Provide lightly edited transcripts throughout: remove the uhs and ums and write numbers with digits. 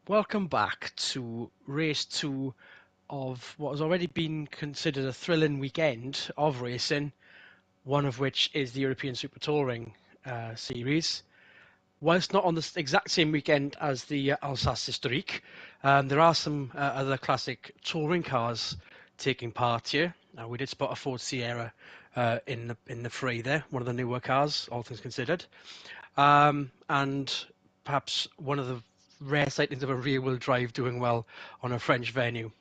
Welcome back to race 2 of what has already been considered a thrilling weekend of racing, one of which is the European Super Touring series. Whilst not on the exact same weekend as the Alsace Historique, there are some other classic touring cars taking part here. We did spot a Ford Sierra in the fray there, one of the newer cars, all things considered. And perhaps one of the rare sightings of a rear-wheel drive doing well on a French venue,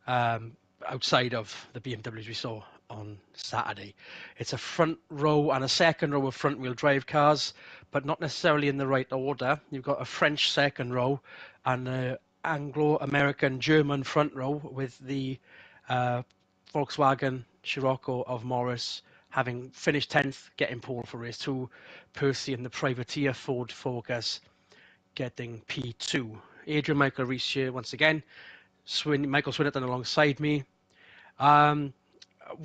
outside of the BMWs we saw on Saturday. It's a front row and a second row of front-wheel drive cars, but not necessarily in the right order. You've got a French second row and an Anglo-American German front row, with the Volkswagen Scirocco of Morris having finished 10th, getting pole for race 2. Percy and the privateer Ford Focus getting P2. Adrian Michael Reese here once again. Michael Swinnerton alongside me.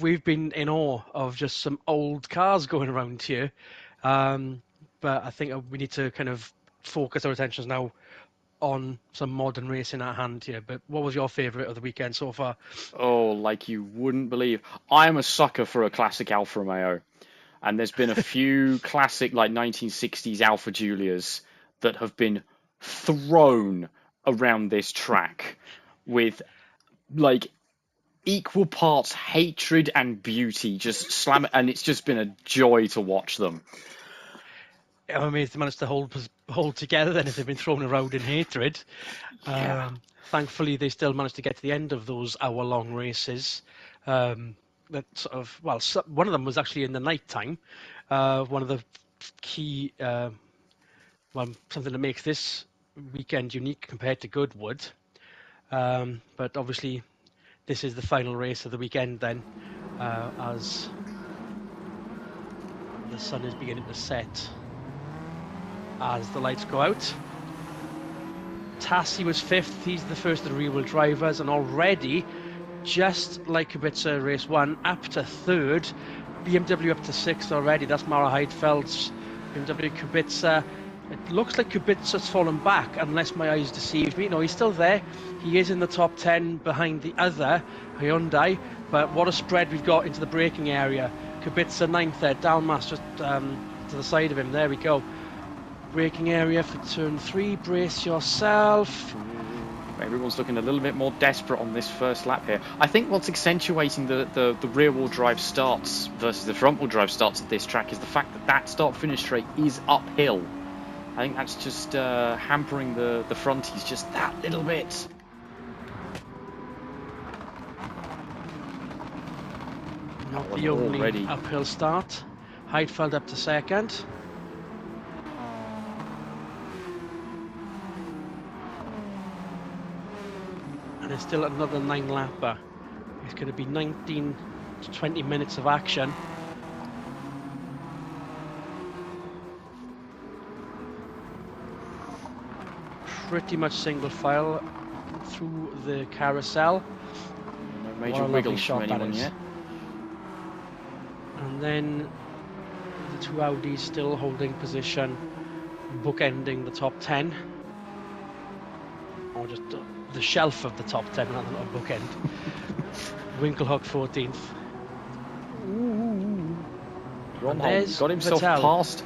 We've been in awe of just some old cars going around here. But I think we need to kind of focus our attentions now on some modern racing at hand here. But what was your favourite of the weekend so far? Oh, like you wouldn't believe. I'm a sucker for a classic Alfa Romeo. And there's been a few classic, like 1960s Alfa Giulias that have been thrown around this track with, like, equal parts hatred and beauty. Just slam it, and it's just been a joy to watch them. I'm amazed they managed to hold together then if they've been thrown around in hatred. Yeah. Thankfully, they still managed to get to the end of those hour-long races. That sort of, well, one of them was actually in the night time. One of the key, something that makes this weekend unique compared to Goodwood. But obviously, this is the final race of the weekend then, as the sun is beginning to set as the lights go out. Tassi was 5th. He's the first of the rear-wheel drivers, and already, just like Kubica race 1, up to 3rd. BMW up to 6th already. That's Mara Heidfeld's BMW. Kubica. It looks like Kubica's fallen back, unless my eyes deceived me. No, he's still there. He is in the top 10 behind the other Hyundai. But what a spread we've got into the braking area. Kubica 9th there. Dalmas just to the side of him. There we go. Braking area for turn 3. Brace yourself. Everyone's looking a little bit more desperate on this first lap here. I think what's accentuating the rear-wheel drive starts versus the front-wheel drive starts at this track is the fact that start-finish straight is uphill. I think that's just hampering the fronties just that little bit. Not the only uphill start. Heidfeld up to 2nd. And it's still another 9-lapper. It's going to be 19 to 20 minutes of action. Pretty much single file through the carousel. No major wiggles from anyone yet. And then the two Audis still holding position, bookending the top 10. Or just the shelf of the top 10 rather than a bookend. Winkelhock 14th. Ronholm got himself passed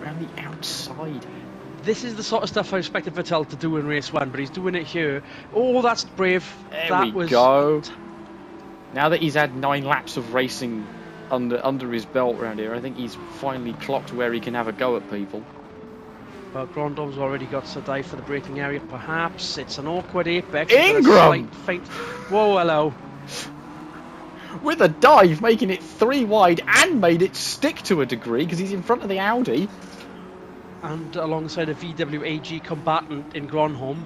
around the outside. This is the sort of stuff I expected Vettel to do in race 1, but he's doing it here. Oh, that's brave. There we go. Now that he's had 9 laps of racing under his belt around here, I think he's finally clocked where he can have a go at people. Well, Grandon's already got Sadai for the braking area, perhaps. It's an awkward apex. Ingram! Whoa, hello. With a dive, making it 3 wide and made it stick to a degree because he's in front of the Audi. And alongside a VW AG combatant in Gronholm.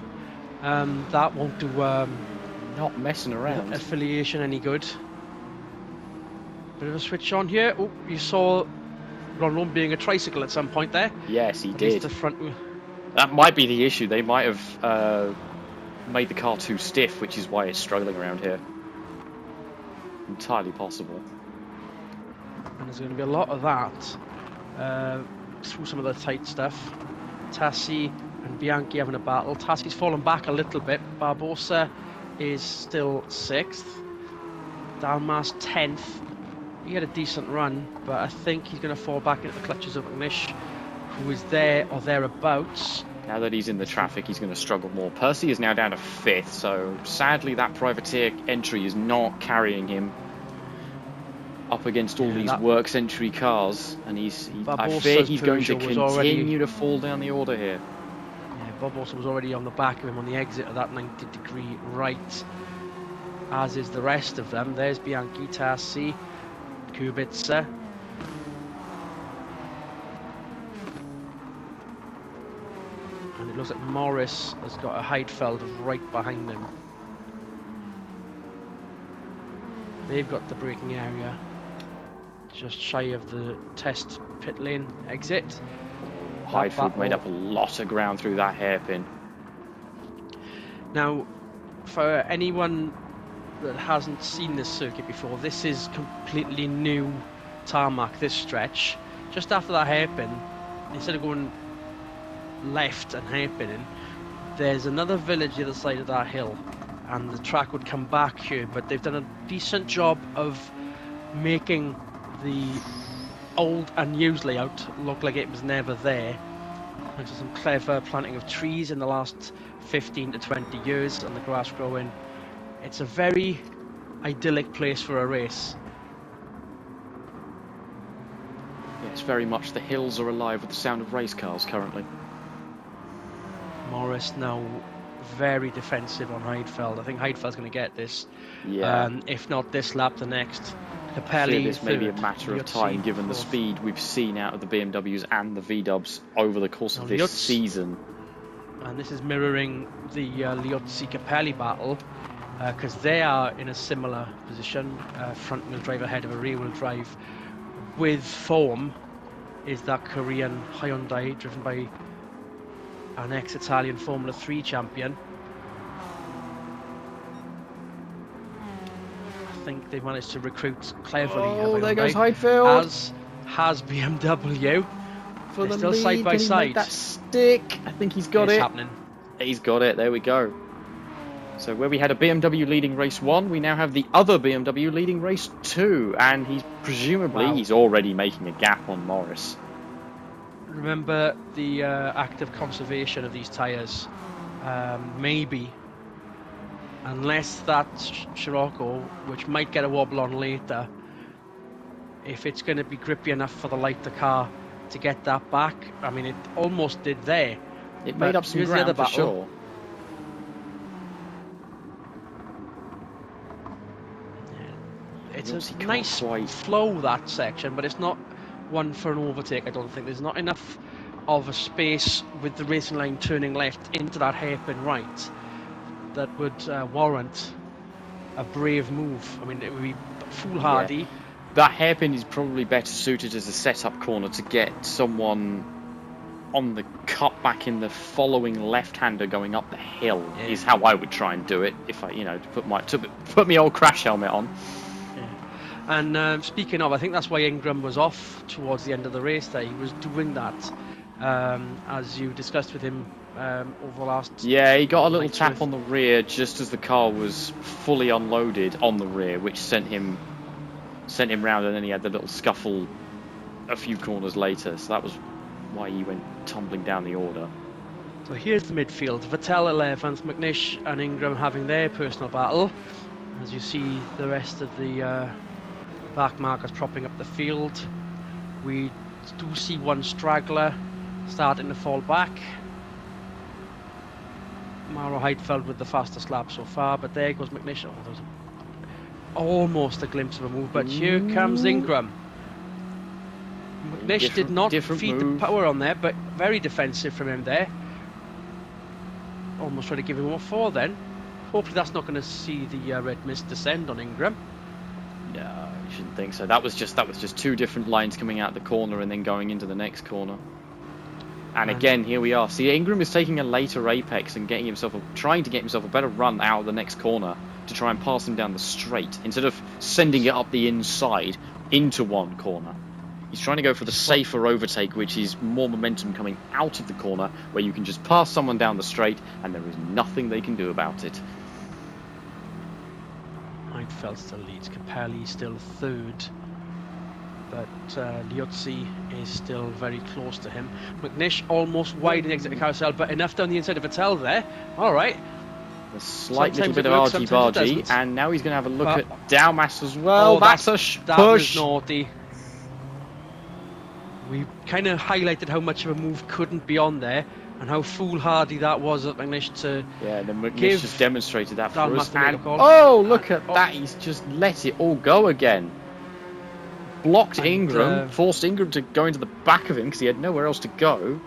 That won't do not messing around affiliation any good. Bit of a switch on here. Oh, you saw Gronholm being a tricycle at some point there. Yes, he did. The front wheel. That might be the issue. They might have made the car too stiff, which is why it's struggling around here. Entirely possible. And there's going to be a lot of that through some of the tight stuff. Tassi and Bianchi having a battle. Tassi's fallen back a little bit. Barbosa is still 6th. Dalmas 10th. He had a decent run, but I think he's going to fall back into the clutches of McNish, who is there or thereabouts. Now that he's in the traffic, he's going to struggle more. Percy is now down to 5th, so sadly that privateer entry is not carrying him up against all these works entry cars, and I fear he's going to continue to fall down the order here. Yeah, Barbosa was already on the back of him on the exit of that 90-degree right, as is the rest of them. There's Bianchi, Tassi, Kubica. And it looks like Morris has got a Heidfeld right behind him. They've got the braking area just shy of the test pit lane exit. Heidfeld made up a lot of ground through that hairpin. Now, for anyone that hasn't seen this circuit before, this is completely new tarmac, this stretch. Just after that hairpin, instead of going left and hairpinning, there's another village the other side of that hill, and the track would come back here, but they've done a decent job of making the old and used layout look like it was never there. There's some clever planting of trees in the last 15 to 20 years and the grass growing. It's a very idyllic place for a race. Yeah, it's very much the hills are alive with the sound of race cars currently. Morris now very defensive on Heidfeld. I think Heidfeld's going to get this. Yeah. If not this lap, the next. Capelli, this may be a matter of time given the speed we've seen out of the BMWs and the V-dubs over the course of this season. And this is mirroring the Liozzi-Capelli battle, because they are in a similar position, front-wheel drive ahead of a rear-wheel drive. With form is that Korean Hyundai driven by an ex-Italian Formula 3 champion. I think they managed to recruit cleverly. Oh, there goes Heidfeld. As has BMW. For the still lead. side by Can he side. make that stick? I think he's got it. It's happening. He's got it. There we go. So where we had a BMW leading race 1, we now have the other BMW leading race 2, and he's presumably he's already making a gap on Morris. Remember the active conservation of these tyres. Maybe, unless that Scirocco, which might get a wobble on later, if it's going to be grippy enough for the lighter car to get that back. I mean, it almost did there. It made up some ground for sure. It's a nice flow, that section, but it's not one for an overtake, I don't think. There's not enough of a space with the racing line turning left into that hairpin right that would warrant a brave move. I mean, it would be foolhardy. Yeah. That hairpin is probably better suited as a setup corner to get someone on the cut back in the following left-hander going up the hill. Yeah. Is how I would try and do it if I, to put my old crash helmet on. And speaking of, I think that's why Ingram was off towards the end of the race there. He was doing that, as you discussed with him over the last... Yeah, he got a little tap on the rear just as the car was fully unloaded on the rear, which sent him round, and then he had the little scuffle a few corners later. So that was why he went tumbling down the order. So here's the midfield. Vettel 11th, McNish and Ingram having their personal battle. As you see the rest of the... back markers propping up the field. We do see one straggler starting to fall back. Mauro Heidfeld with the fastest lap so far, but there goes McNish. Oh, there's almost a glimpse of a move, but here comes Ingram. McNish did not feed the power on there, but very defensive from him there. Almost trying to give him what for then. Hopefully that's not going to see the red mist descend on Ingram. No, I shouldn't think so. That was just two different lines coming out the corner and then going into the next corner. And again, here we are. See, Ingram is taking a later apex and trying to get himself a better run out of the next corner to try and pass him down the straight instead of sending it up the inside into one corner. He's trying to go for the safer overtake, which is more momentum coming out of the corner, where you can just pass someone down the straight, and there is nothing they can do about it. Heidfeld still leads. Capelli still third. But Liuzzi is still very close to him. McNish almost wide in the exit of the carousel, but enough down the inside of Vettel there. All right. A slight Sometimes little bit it of works, sometimes it argy-bargy, doesn't. and now he's going to have a look But- at Dalmas as well. Oh, That's a that was push. naughty. We kind of highlighted how much of a move couldn't be on there, and how foolhardy that was at McNish to. Yeah, then McNish give just demonstrated that for Dalmas us. to make a And, call. oh, look And- at that. He's just let it all go again. Blocked And, Ingram, forced Ingram to go into the back of him because he had nowhere else to go.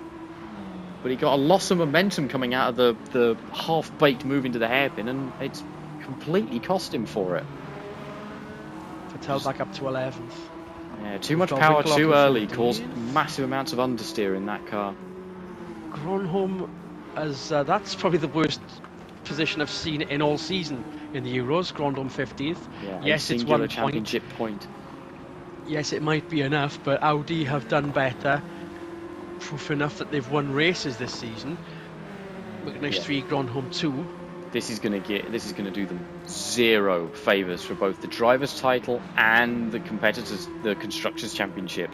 But he got a loss of momentum coming out of the half-baked move into the hairpin, and it's completely cost him for it. Vettel back up to 11th. Yeah, too much got power Wicklow too in early 15th. caused massive amounts of understeer in that car. Gronholm, as that's probably the worst position I've seen in all season in the Euros. Gronholm 15th. Yeah, Yes, a it's singular 1 championship point. Yes, it might be enough, but Audi have done better. Proof enough that they've won races this season. McNish 3, Gronholm 2. This is going to do them zero favours for both the drivers' title and the competitors, the constructors' championship.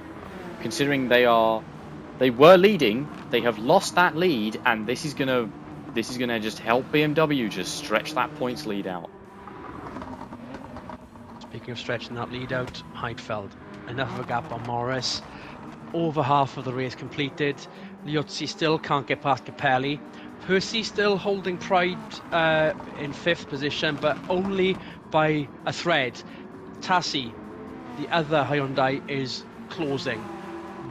Considering they were leading, they have lost that lead, and this is gonna just help BMW just stretch that points lead out. Speaking of stretching that lead out, Heidfeld. Enough of a gap on Morris. Over half of the race completed. Liuzzi still can't get past Capelli. Percy still holding Pride in 5th position, but only by a thread. Tassi, the other Hyundai, is closing.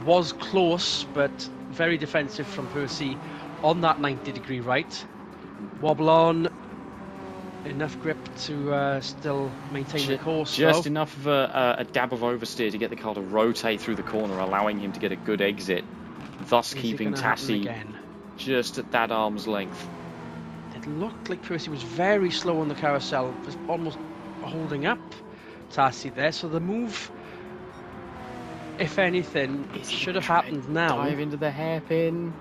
Was close, but very defensive from Percy on that 90-degree right. Wobble on. Enough grip to still maintain the course. Just though. enough of a dab of oversteer to get the car to rotate through the corner, allowing him to get a good exit, thus keeping Tassi just at that arm's length. It looked like Percy was very slow on the carousel, was almost holding up Tassi there. So the move, if anything, should have happened now. Dive into the hairpin.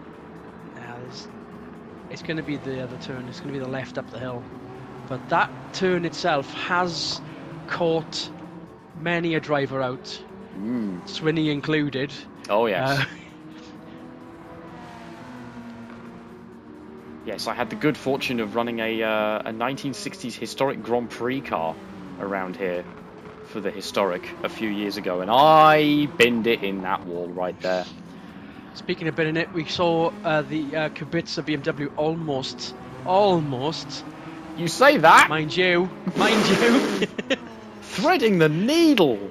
It's going to be the other turn. It's going to be the left up the hill. But that turn itself has caught many a driver out, Swinney included. Oh, yes. Yes, I had the good fortune of running a 1960s historic Grand Prix car around here for the historic a few years ago, and I binned it in that wall right there. Speaking of binning it, we saw the Kubica BMW almost. You say that? Mind you. Threading the needle.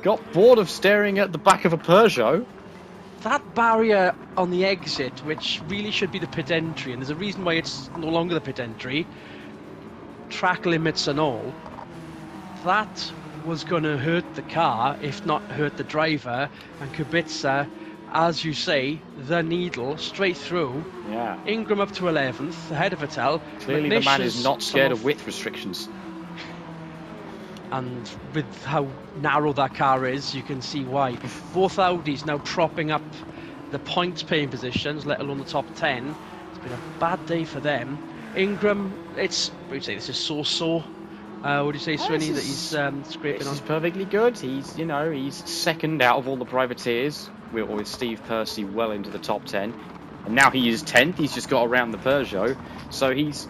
Got bored of staring at the back of a Peugeot. That barrier on the exit, which really should be the pit entry, and there's a reason why it's no longer the pit entry, track limits and all, that was going to hurt the car, if not hurt the driver, and Kubica, as you say, the needle straight through. Yeah. Ingram up to 11th, ahead of Vettel. Clearly McNish the man is not scared of off, width restrictions. and with how narrow that car is, you can see why. Both Audis now propping up the points paying positions, let alone the top 10. It's been a bad day for them. Ingram, what do you say, this is so-so. What do you say, Swinney, that he's scraping on? This is perfectly good. He's second out of all the privateers, with Steve Percy well into the top 10. And now he is 10th. He's just got around the Peugeot. So he's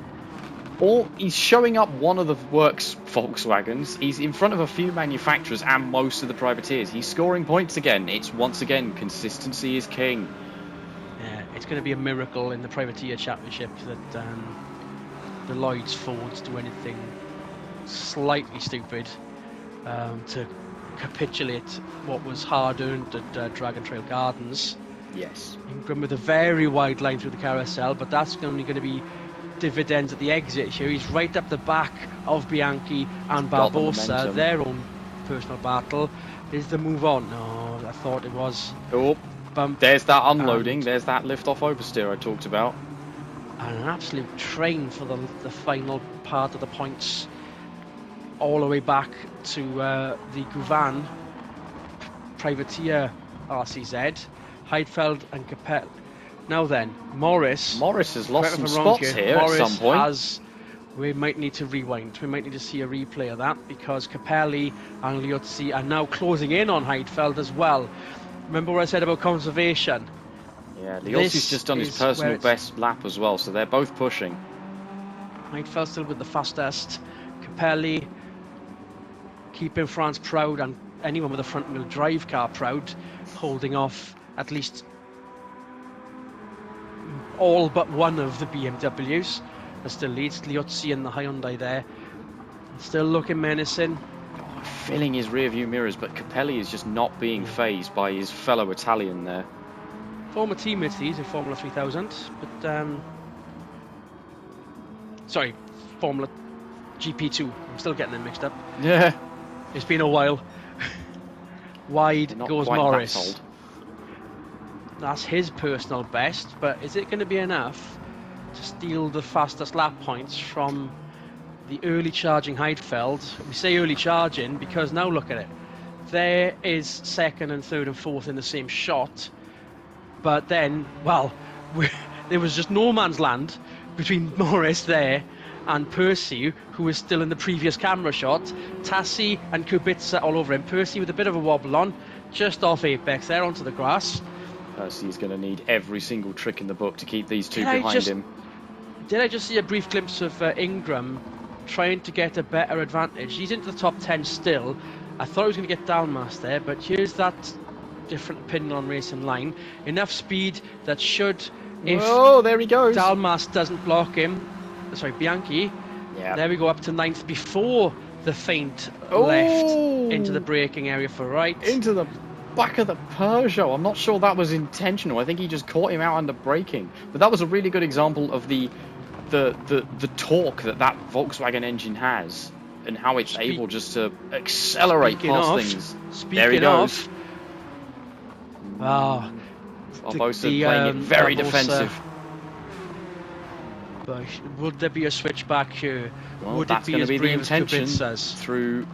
showing up one of the works Volkswagens. He's in front of a few manufacturers and most of the privateers. He's scoring points again. It's once again, consistency is king. Yeah, it's going to be a miracle in the Privateer Championship that the Lloyds Fords do anything slightly stupid to capitulate what was hard-earned at Dragon Trail Gardens. Yes. Ingram with a very wide line through the carousel, but that's only going to be dividends at the exit here. He's right up the back of Bianchi and Barbosa, their own personal battle. Is the move on? No, I thought it was. Oh, there's that unloading. There's that lift-off oversteer I talked about. And an absolute train for the final part of the points, all the way back to the Gouvan Privateer RCZ, Heidfeld and Capel. Now then, Morris. Morris has lost correct me some if I'm wrong spots here at Morris some point. has. We might need to rewind. We might need to see a replay of that because Capelli and Liuzzi are now closing in on Heidfeld as well. Remember what I said about conservation? Yeah, Liuzzi's just done his personal best lap as well, so they're both pushing. Heidfeld still with the fastest. Capelli keeping France proud and anyone with a front-wheel drive car proud, holding off at least all but one of the BMWs. That still leads Liuzzi and the Hyundai there. Still looking menacing. Filling his rear view mirrors, but Capelli is just not being phased by his fellow Italian there. Former teammates these in Formula 3000, but sorry, Formula GP2. I'm still getting them mixed up. Yeah. It's been a while. Wide goes Morris. That's his personal best, but is it going to be enough to steal the fastest lap points from the early charging Heidfeld? We say early charging because now look at it. There is second and third and fourth in the same shot, but then, well, there was just no man's land between Morris there and Percy, who is still in the previous camera shot. Tassi and Kubica all over him. Percy with a bit of a wobble on, just off apex there onto the grass. Percy's going to need every single trick in the book to keep these two behind him. Did I just see a brief glimpse of Ingram trying to get a better advantage? He's into the top 10 still. I thought he was going to get Dalmas there, but here's that different opinion on racing line. Enough speed that should, if there he goes. Dalmas doesn't block him, sorry, Bianchi, there we go up to 9th before the feint left into the braking area for right. Into the back of the Peugeot. I'm not sure that was intentional. I think he just caught him out under braking. But that was a really good example of the torque that Volkswagen engine has and how it's able just to accelerate past things. There he goes. Wow. Barbosa playing it very defensive. But would there be a switch back here? Well, would that's it be going to be the intention through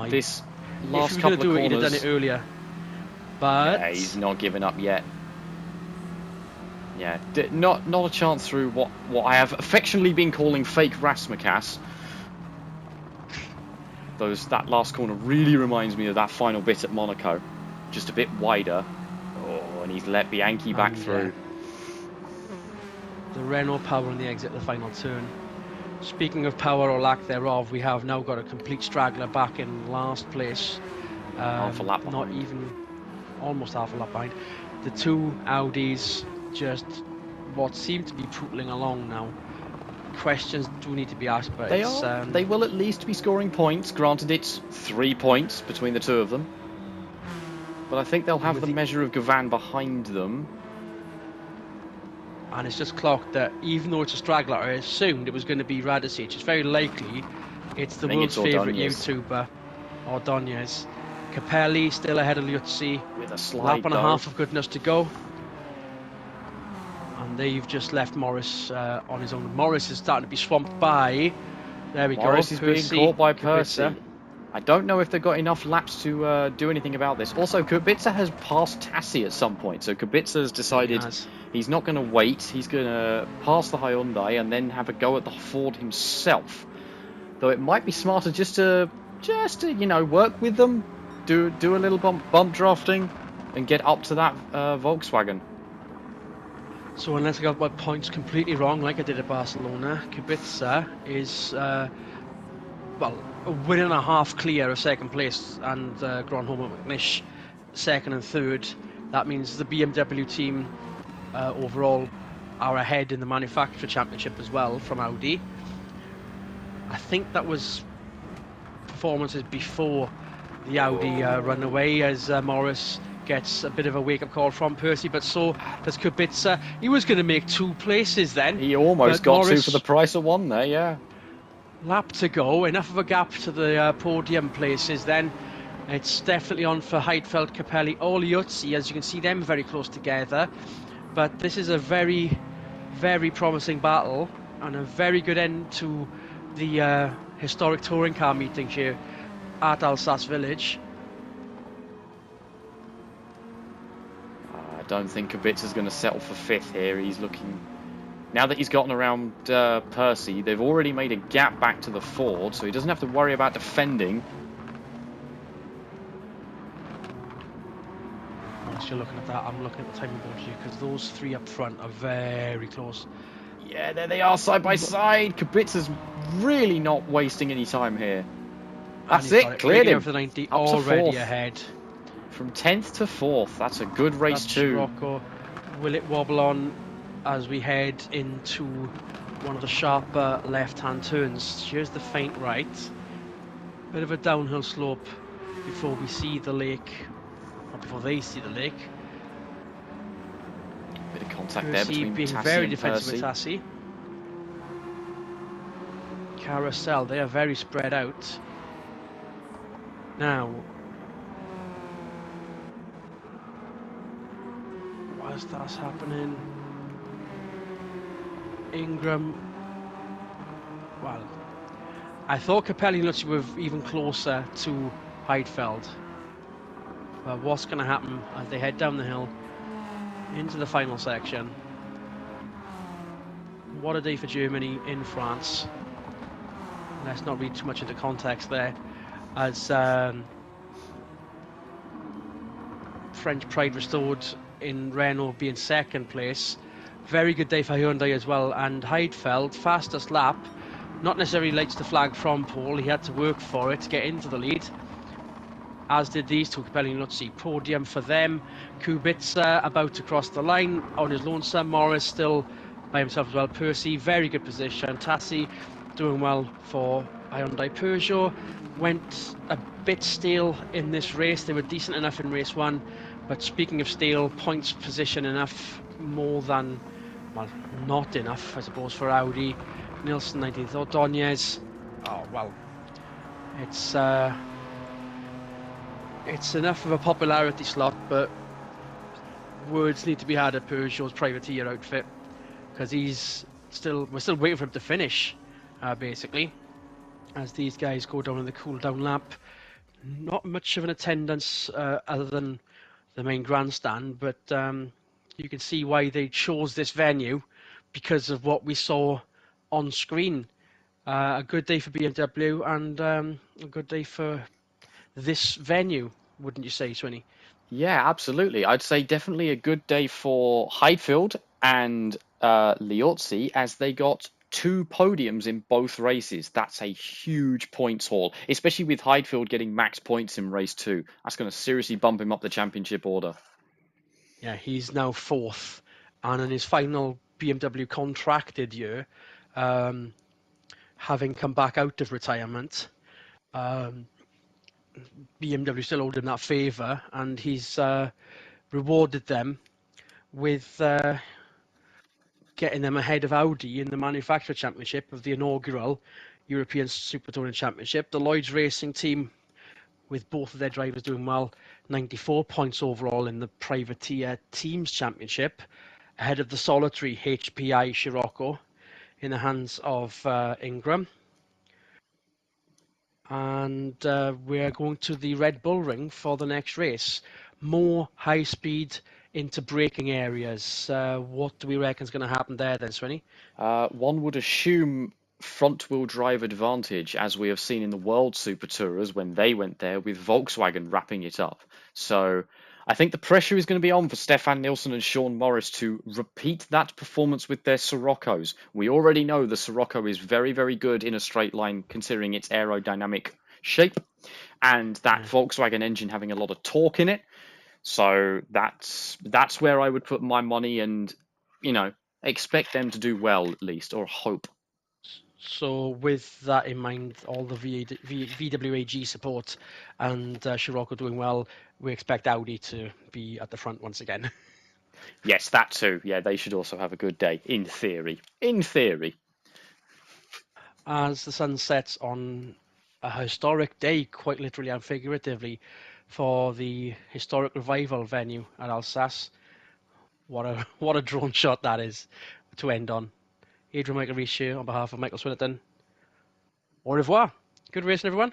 this last couple of corners. He'd have done it earlier. But yeah, he's not giving up yet. Yeah, not a chance through what I have affectionately been calling fake Rasmukas. That last corner really reminds me of that final bit at Monaco, just a bit wider. Oh, and he's let Bianchi back through. The Renault power on the exit of the final turn. Speaking of power or lack thereof, we have now got a complete straggler back in last place. Half a lap behind. Not even, almost half a lap behind. The two Audis just what seem to be pootling along now. Questions do need to be asked, but they will at least be scoring points. Granted, it's 3 points between the two of them, but I think they'll have the measure of Gavan behind them. And it's just clocked that even though it's a straggler, I assumed it was going to be Radicic. It's very likely it's the world's favourite YouTuber, Ordonez. Capelli still ahead of Liuzzi. With a slide lap and a half of goodness to go. And they've just left Morris on his own. Morris is starting to be swamped by. There we go. Morris is being caught by Percy. I don't know if they've got enough laps to do anything about this. Also, Kubica has passed Tassi at some point. So Kubica has decided he's not going to wait. He's going to pass the Hyundai and then have a go at the Ford himself. Though it might be smarter just to work with them, do a little bump drafting, and get up to that Volkswagen. So unless I got my points completely wrong, like I did at Barcelona, Kubica is a win and a half clear of second place, and Gronholm and McNish second and third. That means the BMW team overall are ahead in the manufacturer championship as well from Audi. I think that was performances before the Audi runaway, as Morris gets a bit of a wake-up call from Percy, but so does Kubica. He was going to make 2 places then. He almost got Morris, 2 for the price of 1 there, yeah. Lap to go, enough of a gap to the podium places then. It's definitely on for Heidfeld, Capelli, or Liuzzi. As you can see, them very close together. But this is a very, very promising battle and a very good end to the historic touring car meeting here at Alsace Village. don't think Kubica's going to settle for fifth here. He's looking... Now that he's gotten around Percy, they've already made a gap back to the Ford, so he doesn't have to worry about defending. Whilst you're looking at that, I'm looking at the timing board here, because those three up front are very close. Yeah, there they are, side by side. Kubica's really not wasting any time here. That's it, cleared him. For the 90, Up to already fourth. ahead. From 10th to 4th. That's a good race too. Scirocco. Will it wobble on as we head into one of the sharper left-hand turns? Here's the faint right. Bit of a downhill slope before we see the lake, or before they see the lake. Bit of contact Percy there between being Tassi very and defensive with Percy. Tassi. Carousel, they are very spread out. Now, whilst that's happening, Ingram, well, I thought Capelli and Lutzi were even closer to Heidfeld. But what's going to happen as they head down the hill into the final section? What a day for Germany in France. Let's not read too much into context there, as French pride restored in Renault being second place. Very good day for Hyundai as well, and Heidfeld, fastest lap, not necessarily lights the flag from pole, he had to work for it to get into the lead, as did these two, Capelli and Lutzi. Podium for them. Kubica about to cross the line on his lonesome. Morris still by himself as well. Percy, very good position. Tassi doing well for Hyundai. Peugeot went a bit stale in this race. They were decent enough in race one, but speaking of stale, points position enough, more than, well, not enough, I suppose, for Audi. Nielsen 19th. Ordonez, oh, well, it's enough of a popularity slot, but words need to be had at Peugeot's privateer outfit, because we're still waiting for him to finish, basically, as these guys go down in the cool down lap. Not much of an attendance other than the main grandstand, but you can see why they chose this venue, because of what we saw on screen. A good day for BMW, and a good day for this venue, wouldn't you say, Swinny? Yeah, absolutely. I'd say definitely a good day for Heidfeld and Liozzi, as they got 2 podiums in both races. That's a huge points haul, especially with Heidfeld getting max points in race 2. That's going to seriously bump him up the championship order. Yeah, he's now 4th, and in his final BMW contracted year, having come back out of retirement, BMW still owed him that favour, and he's rewarded them with getting them ahead of Audi in the Manufacturer Championship of the inaugural European Super Touring Championship. The Lloyd's Racing team, with both of their drivers doing well, 94 points overall in the Privateer Teams Championship, ahead of the solitary HPI Scirocco in the hands of Ingram. And we're going to the Red Bull Ring for the next race. More high speed into braking areas. What do we reckon is going to happen there then, Swinny? One would assume front-wheel drive advantage, as we have seen in the World Super Tourers when they went there, with Volkswagen wrapping it up. So I think the pressure is going to be on for Stefan Nielsen and Sean Morris to repeat that performance with their Siroccos. We already know the Sirocco is very, very good in a straight line, considering its aerodynamic shape, and that Volkswagen engine having a lot of torque in it. So that's where I would put my money, and expect them to do well, at least, or hope. So with that in mind, all the VWAG support and Scirocco doing well, we expect Audi to be at the front once again. Yes, that too. Yeah, they should also have a good day, in theory. In theory. As the sun sets on a historic day, quite literally and figuratively, for the historic revival venue at Alsace. What a drone shot that is to end on. Adrian Michael Rees here on behalf of Michael Swinnerton. Au revoir. Good racing, everyone.